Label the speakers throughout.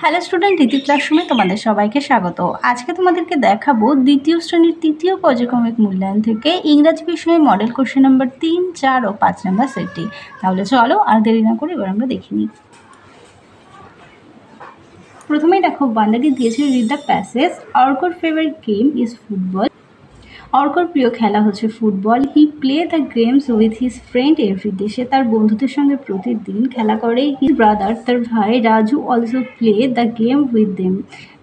Speaker 1: Hello student, দ্বিতীয় ক্লাসরুমে তোমাদের সবাইকে স্বাগত। আজকে তোমাদেরকে দেখাবো দ্বিতীয় শ্রেণীর তৃতীয় পর্যায়ক্রমিক মূল্যায়ন থেকে ইংরাজি বিষয়ে মডেল কোশ্চেন নাম্বার 3, 4 ও 5 নাম্বার সেটটি। তাহলে চলো আর দেরি না করে এবার আমরা দেখে নিই। প্রথমেই দেখো বান্দাটি দিয়েছে রিড দ্য প্যাসেজ। অর্কর ফেভারিট গেম ইজ ফুটবল। অর্কর প্রিয় খেলা হচ্ছে football. He play the games with his friend everyday. সে তার বন্ধুদের সঙ্গে প্রতিদিন খেলা করে। হিজ ব্রাদার, তার ভাই Raju, also play the game with them.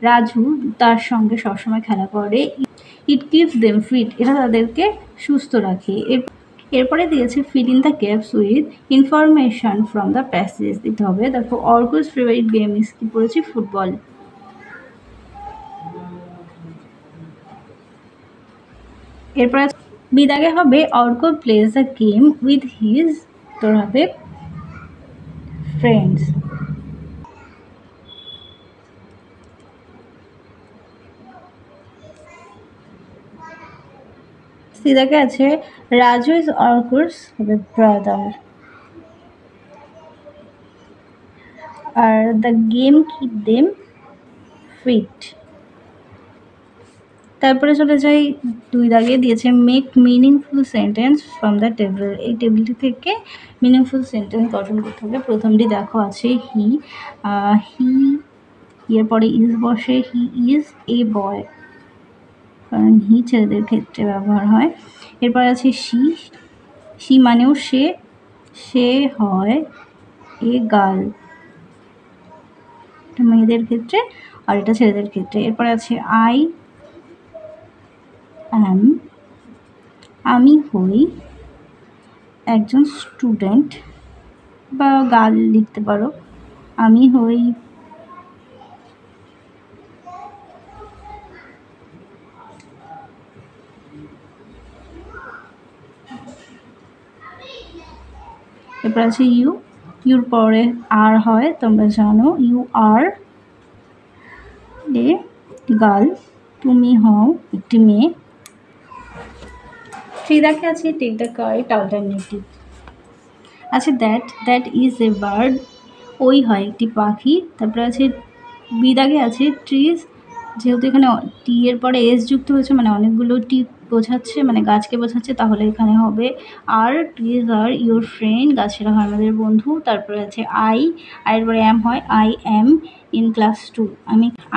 Speaker 1: Raju তার সঙ্গে সবসময় খেলা করে। It keeps them fit. এটা তাদেরকে সুস্থ রাখে। এরপরে দিয়েছে fill in the gaps with information from the passage দিতে হবে। দেখো অর্কস ফেভারিট গেম ইজ কি পড়েছি ফুটবল। এরপরে বিদাগে হবে Arka plays the game with his, তোর হবে ফ্রেন্ডস। সিদাকে আছে রাজু ইজ অর্কস হবে ব্রাদার। আর the game keep them fit. তারপরে চলে যাই 2 দাগে দিয়েছে make meaningful sentence from the table. এই টেবিলটি থেকে মিনিংফুল সেন্টেন্স গঠন করতে হবে। প্রথমটি দেখো আছে হি। এরপরে ইজ বসে। হি ইজ এ বয়, কারণ হি ছেলেদের ক্ষেত্রে ব্যবহার হয়। এরপর আছে শি। শি মানেও সে। সে হয় এ গার্ল, এটা মেয়েদের ক্ষেত্রে আর এটা ছেলেদের ক্ষেত্রে। এরপরে আছে আই অ্যাম, আমি হই একজন স্টুডেন্ট বা গার্ল লিখতে পারো। আমি হই এরপর আছে ইউ। ইউর পরে আর হয়, তোমরা জানো। ইউ আর এ গার্ল, তুমি হও একটি মেয়ে। থ্রিদাকে আছে টেক দ্য কারেক্ট অল্টারনেটিভ। আছে দ্যাট ইজ এ বার্ড, ওই হয় একটি পাখি। তারপরে আছে বিদাগে আছে ট্রিজ। যেহেতু এখানে টি এর পরে এস যুক্ত হয়েছে, মানে অনেকগুলো টি বোঝাচ্ছে, মানে গাছকে বোঝাচ্ছে, তাহলে এখানে হবে আর। ট্রিজ আর ইউর ফ্রেন্ড, গাছেরা হয় আমাদের বন্ধু। তারপরে আছে আই, আইয়ের পরে অ্যাম হয় আই অ্যাম ইন ক্লাস 2,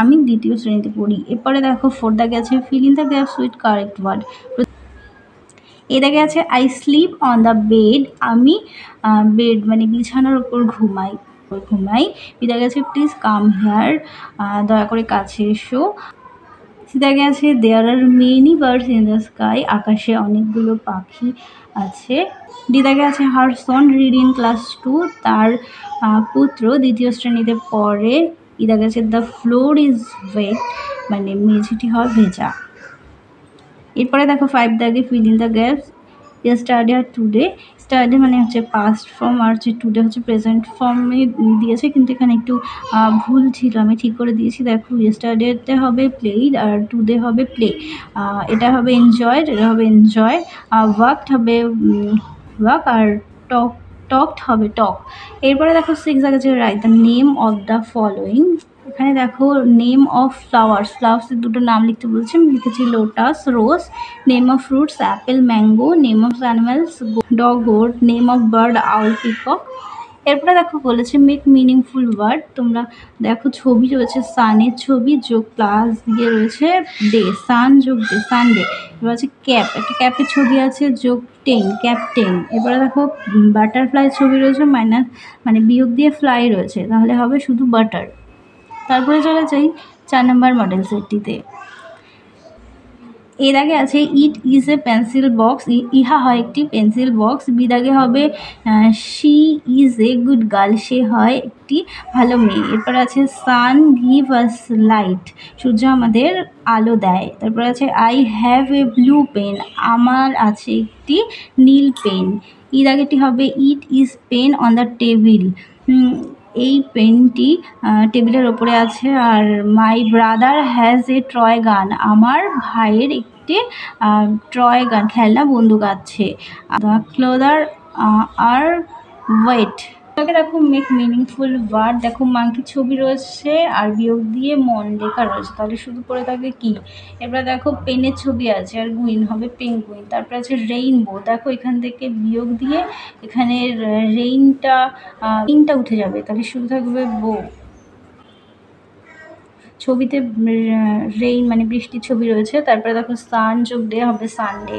Speaker 1: আমি দ্বিতীয় শ্রেণীতে পড়ি। এরপরে দেখো 4 দাগে আছে fill in the gaps with correct word. A দাগে আছে I sleep on the bed, আমি বেড মানে বিছানার উপর ঘুমাই। বিদায় গেছে প্লিজ কাম হেয়ার, দয়া করে কাছে এসো। সিদাগে আছে there are many birds in the sky, আকাশে অনেকগুলো পাখি আছে। দিদাগে আছে her son read in class 2, তার পুত্র দ্বিতীয় শ্রেণীতে পড়ে। ইদাগে আছে দ্য ফ্লোর ইজ ওয়েট, মানে মেঝেটি হয় ভেজা। এরপরে দেখো 5 দাগে fill in the gaps. Yesterday আর টুডে। স্টারডে মানে হচ্ছে পাস্ট ফর্ম, আর হচ্ছে টুডে হচ্ছে প্রেজেন্ট ফর্মে দিয়েছে, কিন্তু এখানে একটু ভুল ছিল, আমি ঠিক করে দিয়েছি। দেখো ইয়েস্টারডেতে হবে প্লেইড আর টুডে হবে প্লে। এটা হবে এনজয়েড, এটা হবে এনজয়। ওয়ার্কড হবে ওয়ার্ক, আর টকড হবে টক। এরপরে দেখো 6 আছে write the name of the following. এখানে দেখো নেম অফ ফ্লাওয়ার্সের দুটো নাম লিখতে বলছে। আমি লিখেছি lotus, rose. Name of fruits apple, mango. Name of animals dog, goat. Name of bird owl, peacock. এরপরে দেখো বলেছে মেক মিনিংফুল ওয়ার্ড। তোমরা দেখো ছবি রয়েছে, সানের ছবি যোগ প্লাস দিয়ে রয়েছে ডে, সান যোগ ডে, সানডে। এবার আছে ক্যাপ, একটা ক্যাপের ছবি আছে যোগ টেন, ক্যাপ্টেন। এবারে দেখো বাটারফ্লাই ছবি রয়েছে মাইনাস মানে বিয়োগ দিয়ে ফ্লাই রয়েছে, তাহলে হবে শুধু বাটার। তারপরে চলে যাই 4 নম্বর মডেল সেটটিতে। এর আগে আছে it is a pencil box, ইহা হয় একটি পেন্সিল বক্স। বিদাগে হবে she is a good girl, সে হয় একটি ভালো মেয়ে। এরপর আছে সান গিভ আস লাইট, সূর্য আমাদের আলো দেয়। তারপর আছে I have a blue pen, আমার আছে একটি নীল পেন। এর আগেটি হবে it is pen on the table, এই পেনটি টেবিলের ওপরে আছে। আর my brother has a toy gun, আমার ভাইয়ের একটি টয় গান খেলনা বন্দুক আছে। দ্য ক্লোদার আর ওয়েট, তাকে দেখো মেক মিনিংফুল ওয়ার্ড, দেখো মাংকি ছবি রয়েছে আর বিয়োগ দিয়ে মন লেখা রয়েছে, তাহলে শুধু পড়ে থাকবে কি। এবার দেখো পেনের ছবি আছে আর গুইন হবে পেঙ্গুইন। তারপরে আছে রেইনবো, দেখো এখান থেকে বিয়োগ দিয়ে এখানে রেইনটা উঠে যাবে, তাহলে শুধু থাকবে বো। ছবিতে রেইন মানে বৃষ্টির ছবি রয়েছে। তারপরে দেখো সান যোগ ডে হবে সানডে।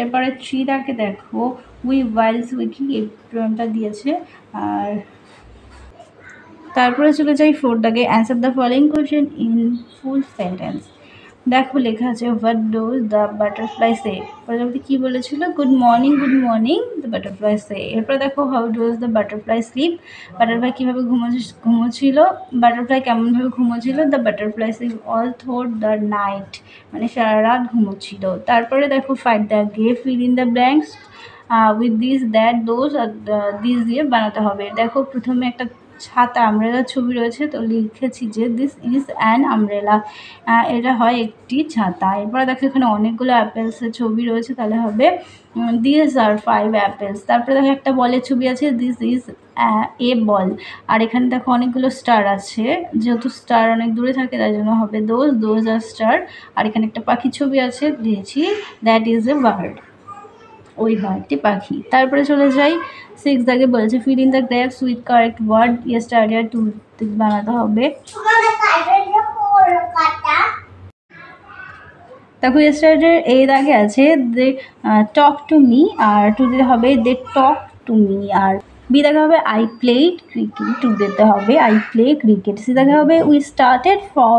Speaker 1: এরপরে থ্রি দাগে দেখো উই ওয়াইলস উইকি এই প্রোগ্রামটা দিয়েছে। আর তারপরে চলে যাই ফোর দাগে answer the following question in full sentence. দেখো লেখা আছে what does the butterfly say, প্রজাপতি কী বলেছিল, good morning the butterfly say. এরপরে দেখো how does the butterfly sleep, butterfly কীভাবে ঘুমোচ্ছিল, বাটারফ্লাই কেমনভাবে ঘুমোচ্ছিল, the butterfly sleep all through the night, মানে সারা রাত ঘুমোচ্ছিল। তারপরে দেখো ফাইভ দাগে fill in the blanks with this that those আর দিস দিয়ে বানাতে হবে। দেখো প্রথমে একটা ছাতা আমব্রেলার ছবি রয়েছে, তো লিখেছি যে দিস ইজ অ্যান আমব্রেলা, এটা হয় একটি ছাতা। এরপরে দেখো এখানে অনেকগুলো অ্যাপেলসের ছবি রয়েছে, তাহলে হবে দিস আর 5 অ্যাপেলস। তারপরে দেখো একটা বলের ছবি আছে, দিস ইজ এ বল। আর এখানে দেখো অনেকগুলো স্টার আছে, যেহেতু স্টার অনেক দূরে থাকে তাই জন্য হবে দোজ আর স্টার। আর এখানে একটা পাখির ছবি আছে, দিয়েছি দ্যাট ইজ এ বার্ড, ওই হয় একটি পাখি। তারপরে চলে যাই সিক্স দাগে বলেছে fill in the gaps with correct word, yesterday to বানাতে হবে। দেখো ইয়েস্টারডে এই দাগে আছে দে টক টু মি, আর টু দিতে হবে দে টক টু মি। আর বি দাগে হবে আই প্লেড ক্রিকেট, টু দিতে হবে আই প্লে ক্রিকেট। সি দাগে হবে we started for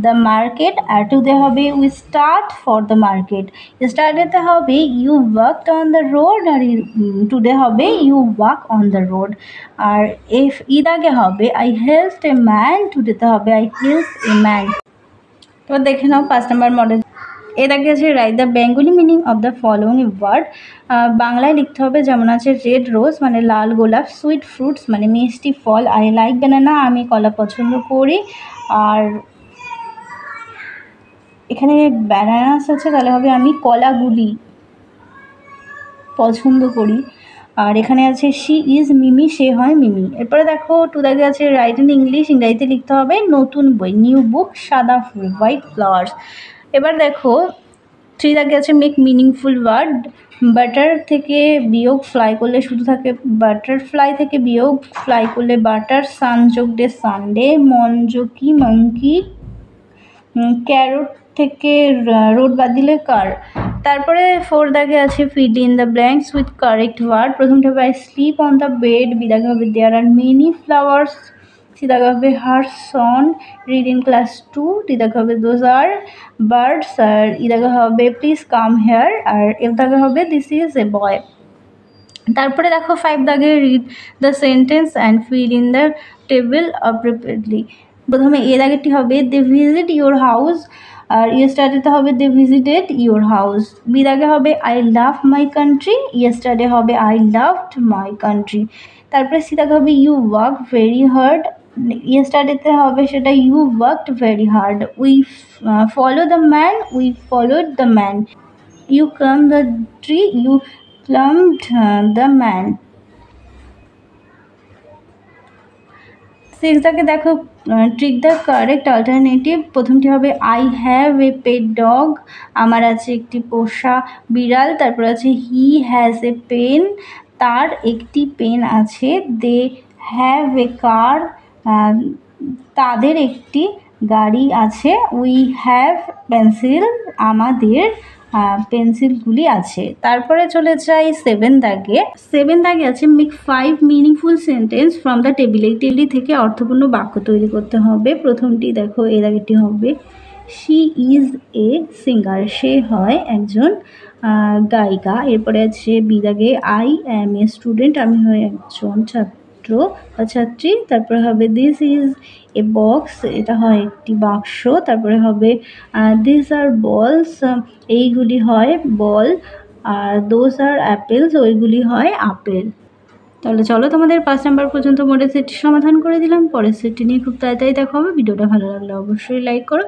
Speaker 1: the market, আর টু দিতে হবে we start for the market. স্টার্টেতে হবে you worked on the road, আর টুডে হবে you walk on the road. আর এফ ই দাগে হবে I helped a man, to দিতে হবে আই হেল্প এ ম্যান। এবার দেখে নাও 5 নম্বর মডেল। এর আগে আছে write the Bengali meaning of the following word, বাংলায় লিখতে হবে, যেমন আছে রেড রোজ মানে লাল গোলাপ, সুইট ফ্রুটস মানে মিষ্টি ফল, আই লাইক ব্যানানা আমি কলা পছন্দ করি। আর এখানে ব্যানানাস আছে, তাহলে হবে আমি কলাগুলি পছন্দ করি। আর এখানে আছে শি ইজ মিমি, সে হয় মিমি। এরপরে দেখো টু দাগে আছে রাইট ইন ইংলিশ, ইংরাজিতে লিখতে হবে নতুন বই, নিউ বুক, সাদা ফুল, হোয়াইট ফ্লাওয়ার্স। এবার দেখো থ্রি দাগে আছে মেক মিনিংফুল ওয়ার্ড, বাটার থেকে বিয়োগ ফ্লাই করলে শুধু থাকে বাটারফ্লাই, থেকে বিয়োগ ফ্লাই করলে বাটার, সান যোগ ডে সানডে, মন যোগ কি মাংকি, ক্যারোট থেকে রোড বাদ দিলে কার। তারপরে ফোর দাগে আছে fill in the blanks with correct word, প্রথমটা হবে I sleep on the bed, B দাগে হবে there are many flowers, C দাগে হবে her son read in class 2, D দাগে হবে দোজ আর বার্ডস, আর ই দাগে হবে প্লিজ কাম হেয়ার, আর এফ দাগে হবে দিস ইজ এ বয়। তারপরে দেখো ফাইভ দাগে read the sentence and fill in the table appropriately. প্রথমে এ দাগেরটি হবে দে ভিজিট ইউর হাউস, আর ইয়েস্টারডেতে হবে they visited your house. B দাগে হবে I love my country, yesterday হবে আই লাভড মাই কান্ট্রি। তারপরে সি দাগে হবে ইউ ওয়ার্ক ভেরি হার্ড, ইয়েস্টারডেতে হবে সেটা you worked very hard. We follow the man, we followed the man. You climb the tree, you climbed the man. Six দাগে দেখো tick the correct alternative, প্রথমটি হবে I have a pet dog, আমার আছে একটি পোষা বিড়াল। তারপর আছে হি হ্যাজ এ পেন, তার একটি পেন আছে। দে হ্যাভ এ কার, তাদের একটি গাড়ি আছে। উই হ্যাভ পেন্সিল, আমাদের পেন্সিলগুলি আছে। তারপরে চলে যাই সেভেন দাগে আছে make 5 meaningful sentence from the table, এই টেবিল থেকে অর্থপূর্ণ বাক্য তৈরি করতে হবে। প্রথমটি দেখো এর আগেটি হবে শি ইজ এ সিঙ্গার, সে হয় একজন গায়িকা। এরপরে আছে বি দাগে আই অ্যাম এ স্টুডেন্ট, আমি হয় একজন ছাত্র বা ছাত্রী। তারপরে হবে দিস ইজ এ বক্স, এটা হয় একটি বাক্স। তারপরে হবে দিস আর বলস, এইগুলি হয় বল। আর দোজ আর অ্যাপেলস, ওইগুলি হয় আপেল। তাহলে চলো তোমাদের 5 নাম্বার পর্যন্ত মডেল সেটটি সমাধান করে দিলাম, পরের সেটটি নিয়ে খুব তাড়াতাড়ি দেখা হবে। ভিডিওটা ভালো লাগলে অবশ্যই লাইক করো,